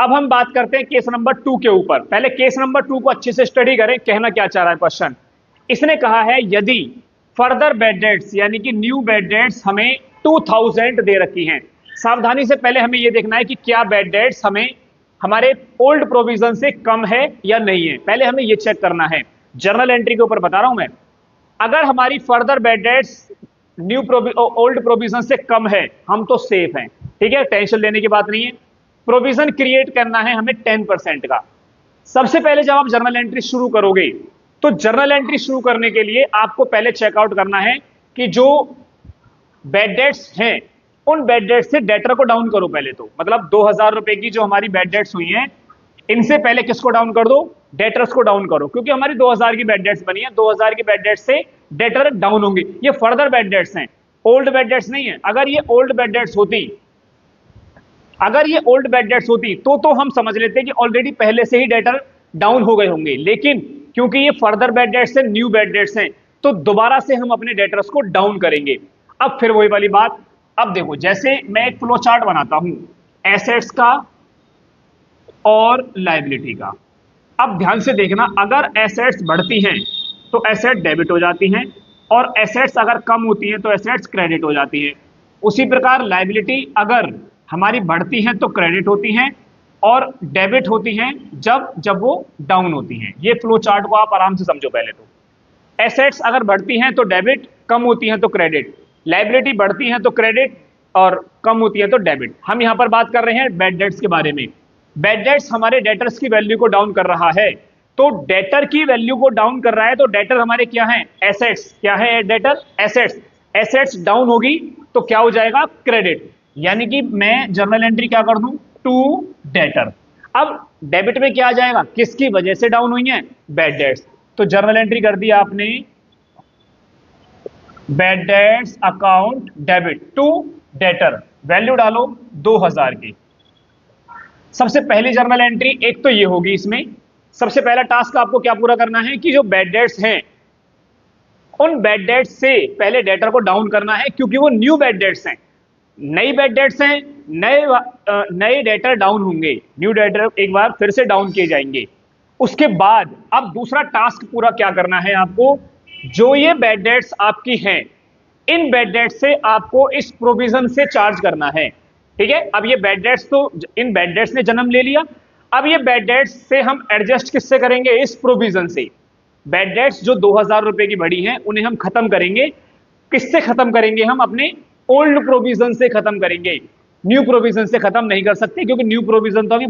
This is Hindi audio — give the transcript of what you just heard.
अब हम बात करते हैं केस नंबर 2 के ऊपर। पहले केस नंबर 2 को अच्छे से स्टडी करें, कहना क्या चाह रहा है क्वेश्चन। इसने कहा है यदि फर्दर बेड डेट्स यानी कि न्यू बेड डेट्स हमें 2000 दे रखी हैं। सावधानी से पहले हमें यह देखना है कि क्या बेड डेट्स हमें हमारे ओल्ड प्रोविजन से कम है या नहीं है, पहले हमें यह चेक करना है। जर्नल एंट्री के ऊपर बता रहा हूं मैं। अगर हमारी further bad debts new old provision से कम है, हम तो सेफ हैं, ठीक है, टेंशन लेने की बात नहीं है। प्रोविजन क्रिएट करना है हमें 10% का। सबसे पहले जब आप जर्नल एंट्री शुरू करोगे तो जर्नल एंट्री शुरू करने के लिए आपको पहले चेकआउट करना है कि जो बेड डेट्स हैं उन बेड डेट्स से डेटर को डाउन करो पहले। तो मतलब 2000 रुपए की जो हमारी बेड डेट्स हुई हैं, इनसे पहले किसको डाउन कर दो? डेटर्स को डाउन करो, क्योंकि हमारी 2000 की बेड डेट्स बनी है। 2000 की बेड डेट्स से डेटर डाउन होंगे। ये फर्दर बेड डेट्स हैं, ओल्ड बेड डेट्स नहीं है। अगर ये ओल्ड बेड डेट्स होती तो हम समझ लेते हैं कि ऑलरेडी पहले से ही डेटर डाउन हो गए होंगे। लेकिन क्योंकि ये फर्दर बेड डेट्स हैं, न्यू बेड डेट्स हैं, तो दोबारा से हम अपने डेटर्स को डाउन करेंगे। अब फिर वही वाली बात। अब देखो, जैसे मैं एक फ्लो चार्ट बनाता हूं एसेट्स का और लायबिलिटी का। अब ध्यान से देखना, अगर एसेट्स बढ़ती हैं तो एसेट डेबिट हो जाती हैं, और एसेट्स अगर कम होती हैं तो एसेट्स क्रेडिट हो जाती हैं। उसी प्रकार लायबिलिटी अगर हमारी बढ़ती हैं तो क्रेडिट होती हैं, और डेबिट होती हैं जब वो डाउन होती हैं। ये फ्लो चार्ट को आप आराम से समझो पहले। तो एसेट्स अगर बढ़ती हैं तो डेबिट, कम होती हैं तो क्रेडिट। लायबिलिटी बढ़ती हैं तो क्रेडिट और कम होती है तो डेबिट। हम यहां पर बात कर रहे हैं बेड डेट्स के बारे में। बेड डेट्स हमारे डेटर्स की वैल्यू को डाउन कर रहा है, तो डेटर की वैल्यू को डाउन कर रहा है, तो डेटर हमारे क्या है? एसेट्स। क्या है डेटर? एसेट्स। एसेट्स डाउन होगी तो क्या हो जाएगा? क्रेडिट। यानी कि मैं जर्नल एंट्री क्या कर दूं? To debtor. अब डेबिट में क्या आ जाएगा? किसकी वजह से डाउन हुई है? Bad debts. तो जर्नल एंट्री कर दी आपने, bad debts account debit to debtor, value डालो 2000 की। सबसे पहली जर्नल एंट्री एक तो ये होगी। इसमें सबसे पहला टास्क आपको क्या पूरा करना है कि जो बेड डेट्स हैं उन बेड डेट्स से पहले डेटर को डाउन करना है, क्योंकि वो न्यू बेड डेट्स हैं, नई बेड डेट्स हैं, नए डेटर डाउन होंगे, न्यू डेटर एक बार फिर से डाउन किए जाएंगे। उसके बाद अब दूसरा टास्क पूरा क्या करना है आपको? जो ये बेड डेट्स आपकी हैं, इन बेड डेट्स से आपको इस प्रोविजन से चार्ज करना है, ठीक है। अब ये बेड डेट्स तो इन बेड डेट्स ने जन्म ले लिया। अब ये बेड डेट्स से हम एडजस्ट किससे करेंगे? इस प्रोविजन से। बेड डेट्स जो 2000 रुपए की बढ़ी हैं उन्हें हम खत्म करेंगे। किससे खत्म करेंगे? हम अपने ओल्ड प्रोविजन से खत्म करेंगे। न्यू प्रोविजन से खत्म नहीं कर सकते, क्योंकि न्यू प्रोविजन तो अभी